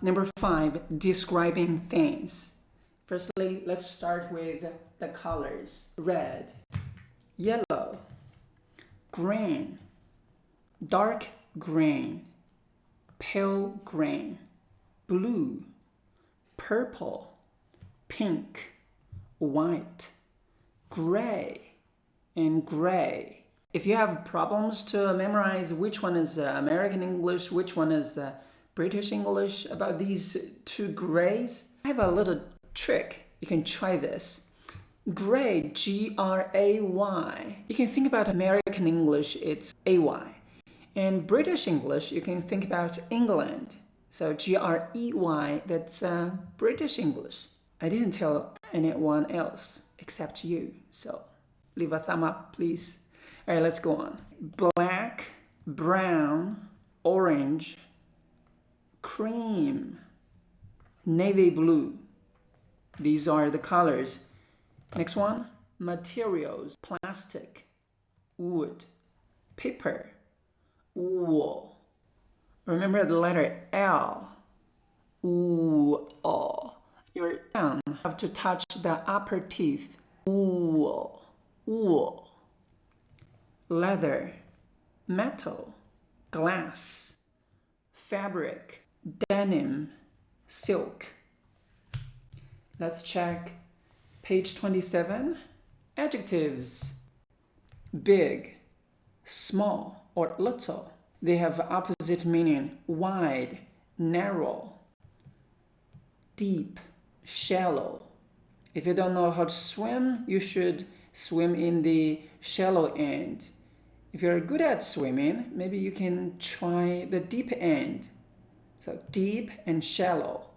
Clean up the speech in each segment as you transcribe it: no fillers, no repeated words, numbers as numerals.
number 5, describing things. Firstly, let's start with the colors. Red, yellow, green, dark green, pale green, blue, purple, pink, white, gray, and gray. If you have problems to memorize which one is American English, which one is British English about these two grays, I have a little trick. You can try this. Gray, G-R-A-Y. You can think about American English, it's A-Y. And British English, you can think about England. So G-R-E-Y, that's British English. I didn't tell anyone else except you. So leave a thumb up, please. All right, let's go on. Black, brown, orange, cream, navy blue. These are the colors. Next one, materials, plastic, wood, paper, wool. Remember the letter L. Wool. Your tongue have to touch the upper teeth. Wool. Wool. Leather, metal, glass, fabric, denim, silk. Let's check page 27. Adjectives. Big, small, or little. They have opposite meaning. Wide, narrow, deep, shallow. If you don't know how to swim, you should swim in the shallow end. If you're good at swimming, maybe you can try the deep end. So deep and shallow.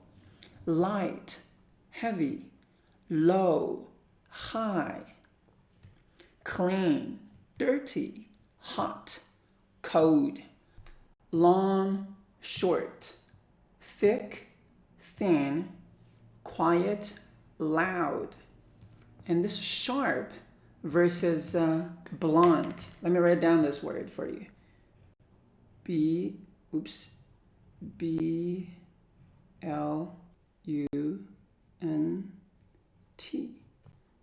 Light, heavy, low, high. Clean, dirty, hot, cold. Long, short. Thick, thin, quiet, loud. And this sharp versus blunt. Let me write down this word for you. B-L-U-N-T.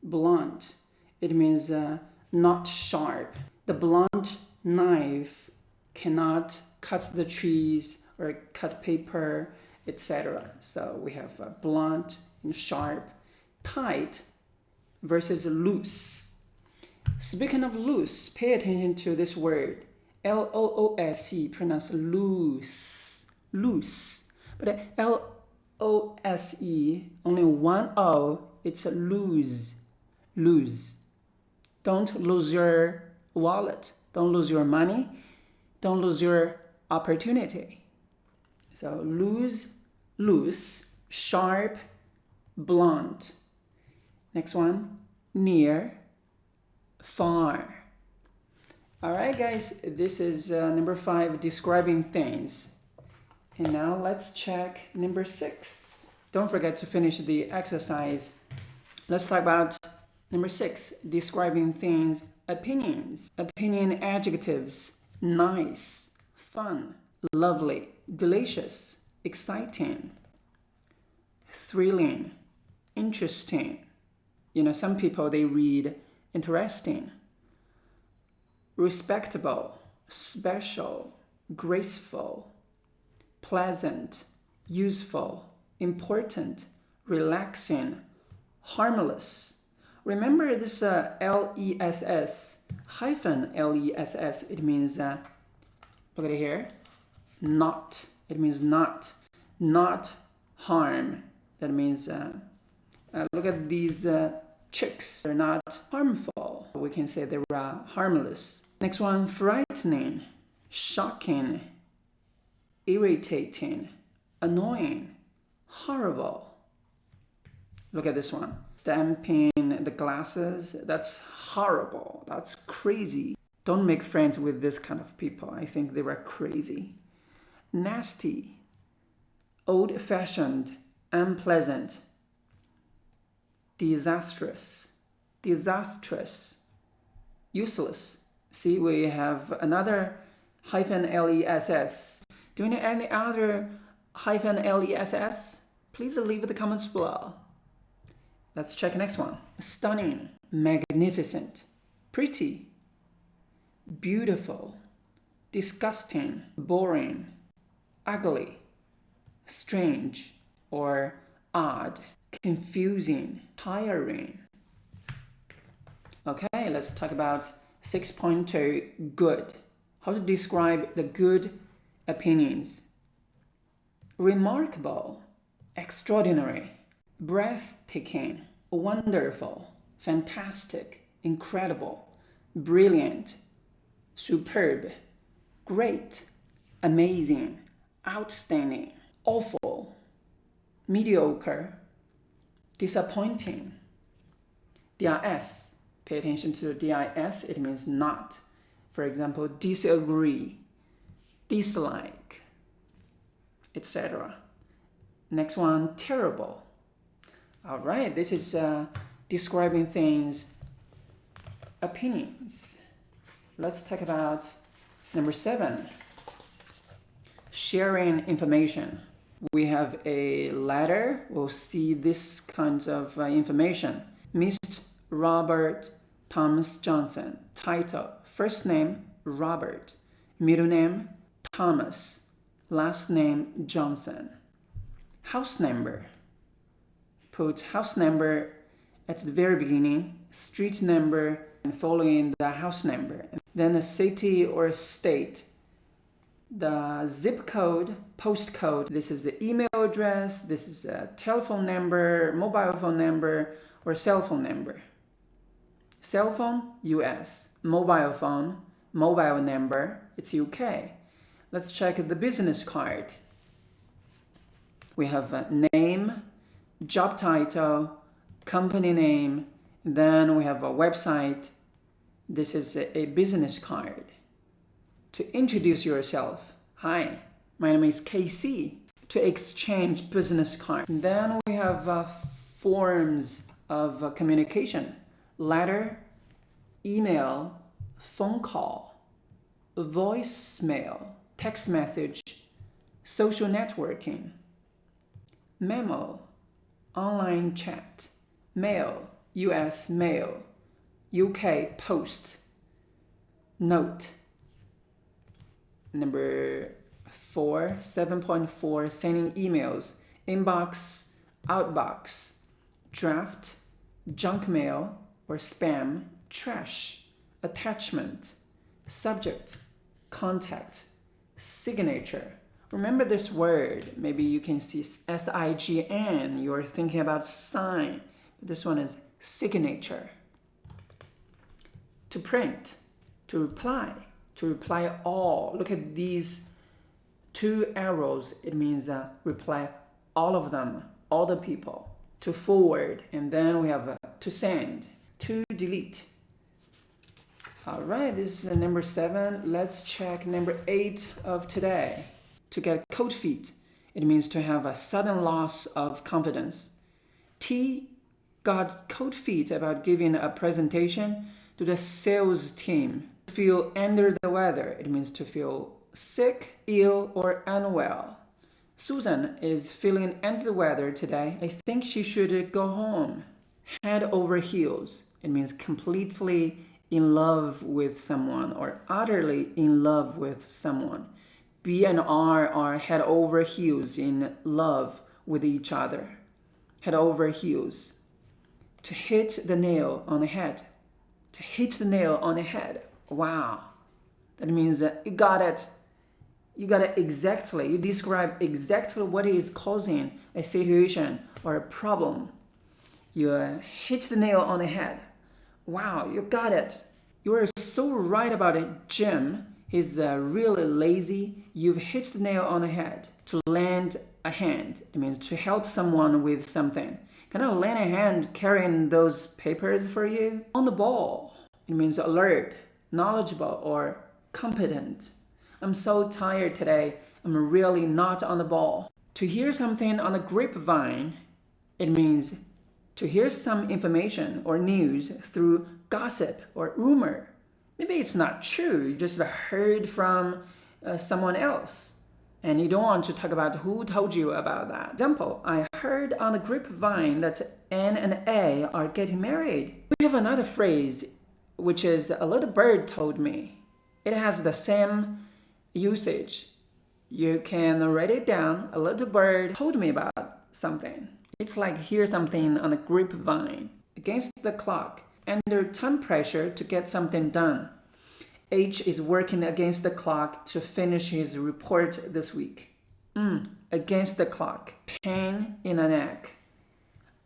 Blunt. It means not sharp. The blunt knife cannot cut the trees or cut paper, etc. So we have blunt and sharp. Tight versus loose. Speaking of loose, pay attention to this word. L-O-O-S-E, pronounced loose. Loose. But L-O-S-E, only one O, it's a lose. Lose. Don't lose your wallet. Don't lose your money. Don't lose your opportunity. So lose, loose, sharp, blunt. Next one, near, far. All right, guys, this is number 5, describing things. And now let's check number 6. Don't forget to finish the exercise. Let's talk about number 6, describing things, opinions. Opinion adjectives, nice, fun, lovely, delicious, exciting, thrilling, interesting. You know, some people, they read interesting, respectable, special, graceful, pleasant, useful, important, relaxing, harmless. Remember this L-E-S-S, hyphen L-E-S-S, it means, look at it here, not. It means not. Not harm. That means, look at these chicks. They're not harmful. We can say they are harmless. Next one, frightening, shocking, irritating, annoying, horrible. Look at this one. Stamping the glasses. That's horrible. That's crazy. Don't make friends with this kind of people. I think they were crazy. Nasty, old-fashioned, unpleasant, disastrous, useless. See, we have another hyphen L-E-S-S. Do you know any other -less? Please leave the comments below. Let's check next one. Stunning, magnificent, pretty, beautiful, disgusting, boring, ugly, strange, or odd, confusing, tiring. Okay, let's talk about 6.2, good. How to describe the good opinions. Remarkable, extraordinary, breathtaking, wonderful, fantastic, incredible, brilliant, superb, great, amazing, outstanding, awful, mediocre, disappointing. DIS, pay attention to the DIS, it means not. For example, disagree, dislike, etc. Next one, terrible. All right, this is describing things, opinions. Let's talk about number 7, sharing information. We have a letter. We'll see this kind of information. Mr. Robert Thomas Johnson. Title, first name, Robert. Middle name, Thomas. Last name, Johnson. House number. Put house number at the very beginning, street number, and following the house number. Then the city or state. The zip code, postcode, this is the email address, this is a telephone number, mobile phone number, or cell phone number. Cell phone, US. Mobile phone, mobile number, it's UK. Let's check the business card. We have a name, job title, company name, then we have a website. This is a business card. To introduce yourself. Hi, my name is KC. To exchange business card. Then we have forms of communication. Letter, email, phone call, voicemail, text message, social networking, memo, online chat, mail, US mail, UK post, note. Number 4, 7.4, sending emails, inbox, outbox, draft, junk mail or spam, trash, attachment, subject, contact, signature. Remember this word. Maybe you can see SIGN. You're thinking about sign. This one is signature. To print, to reply all. Look at these 2 arrows. It means reply all of them, all the people. To forward, and then we have to send, to delete. All right, this is number 7. Let's check number 8 of today. To get cold feet, it means to have a sudden loss of confidence. T got cold feet about giving a presentation to the sales team. Feel under the weather, it means to feel sick, ill, or unwell. Susan is feeling under the weather today. I think she should go home. Head over heels, it means completely in love with someone or utterly in love with someone. B and R are head over heels in love with each other. Head over heels. To hit the nail on the head. To hit the nail on the head. Wow. That means that you got it. You got it exactly. You describe exactly what is causing a situation or a problem. You hit the nail on the head. Wow, you got it. You are so right about it, Jim. He's really lazy. You've hit the nail on the head. To lend a hand, it means to help someone with something. Can I lend a hand carrying those papers for you? On the ball, it means alert, knowledgeable, or competent. I'm so tired today. I'm really not on the ball. To hear something on the grapevine, it means to hear some information or news through gossip or rumor. Maybe it's not true. You just heard from someone else. and you don't want to talk about who told you about that. Example, I heard on the grapevine that Anne and A are getting married. We have another phrase, which is a little bird told me. It has the same usage. You can write it down. A little bird told me about something. It's like hear something on a grapevine. Against the clock, under time pressure to get something done. H is working against the clock to finish his report this week. Against the clock. Pain in the neck.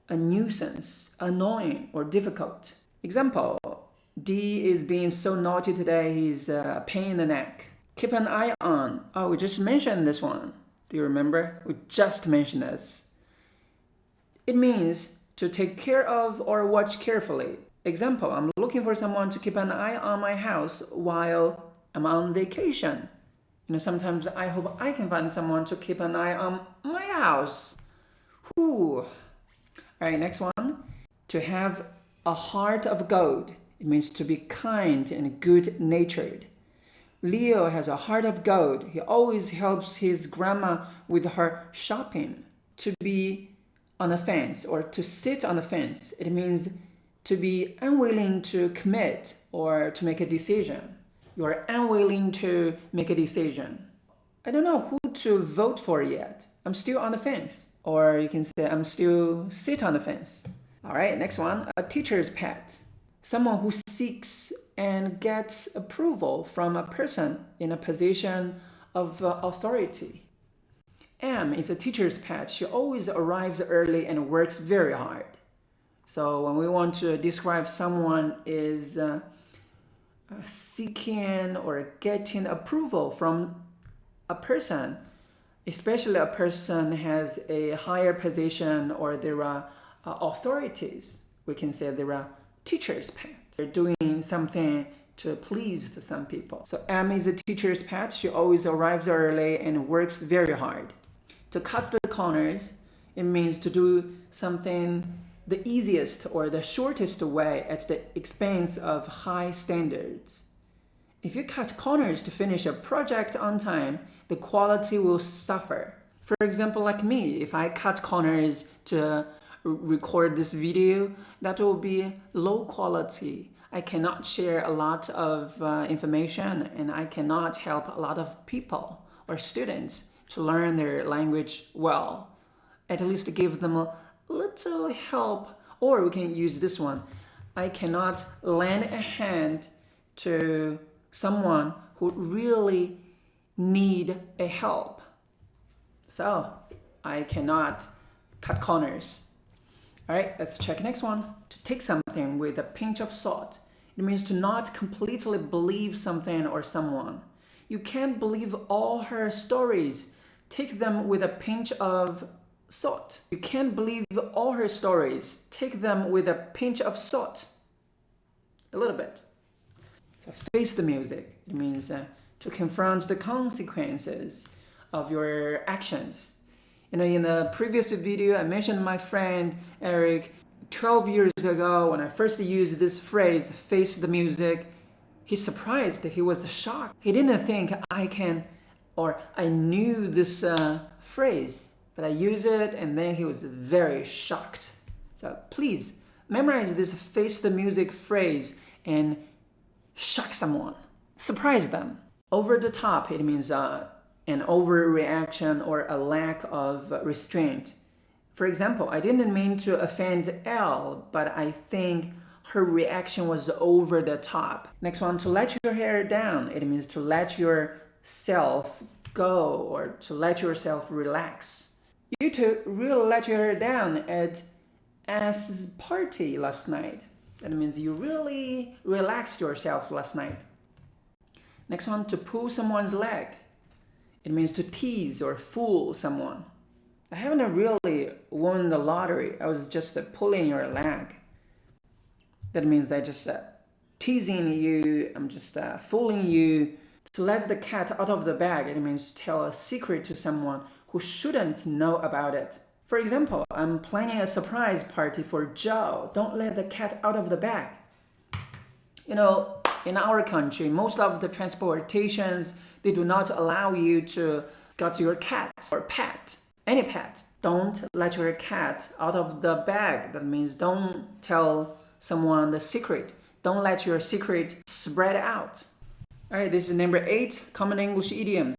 A nuisance, annoying, or difficult. Example, D is being so naughty today, he's a pain in the neck. Keep an eye on. Oh, we just mentioned this one. Do you remember? We just mentioned this. It means to take care of or watch carefully. Example, I'm looking for someone to keep an eye on my house while I'm on vacation. Sometimes I hope I can find someone to keep an eye on my house. Whew. All right, next one. To have a heart of gold. It means to be kind and good-natured. Leo has a heart of gold. He always helps his grandma with her shopping. To be on the fence or to sit on the fence. It means to be unwilling to commit or to make a decision. You are unwilling to make a decision. I don't know who to vote for yet. I'm still on the fence. Or you can say I'm still sit on the fence. All right, next one. A teacher's pet. Someone who seeks and gets approval from a person in a position of authority. M is a teacher's pet. She always arrives early and works very hard. So when we want to describe someone is seeking or getting approval from a person, especially a person has a higher position or there are authorities, we can say there are teacher's pet. They're doing something to please some people. So M is a teacher's pet. She always arrives early and works very hard. To cut the corners, it means to do something the easiest or the shortest way at the expense of high standards. If you cut corners to finish a project on time, the quality will suffer. For example, like me, if I cut corners to record this video, that will be low quality. I cannot share a lot of information and I cannot help a lot of people or students to learn their language well. At least give them a little help, or we can use this one. I cannot lend a hand to someone who really need a help. So I cannot cut corners. All right, let's check next one. To take something with a pinch of salt. It means to not completely believe something or someone. You can't believe all her stories. Take them with a pinch of salt. You can't believe all her stories. Take them with a pinch of salt. A little bit. So face the music. It means to confront the consequences of your actions. In the previous video, I mentioned my friend Eric 12 years ago when I first used this phrase, face the music. He's surprised. He was shocked. He didn't think I knew this phrase, but I used it and then he was very shocked. So please memorize this face the music phrase and shock someone, surprise them. Over the top, it means an overreaction or a lack of restraint. For example, I didn't mean to offend Elle, but I think her reaction was over the top. Next one, to let your hair down. It means to let yourself go or to let yourself relax. You two really let your hair down at S's party last night. That means you really relaxed yourself last night. Next one, to pull someone's leg. It means to tease or fool someone. I haven't really won the lottery. I was just pulling your leg. That means I just teasing you. I'm just fooling you. To let the cat out of the bag, it means to tell a secret to someone who shouldn't know about it. For example, I'm planning a surprise party for Joe. Don't let the cat out of the bag. In our country, most of the transportations, they do not allow you to got your cat or pet, any pet. Don't let your cat out of the bag. That means don't tell someone the secret. Don't let your secret spread out. All right, this is number 8, common English idioms.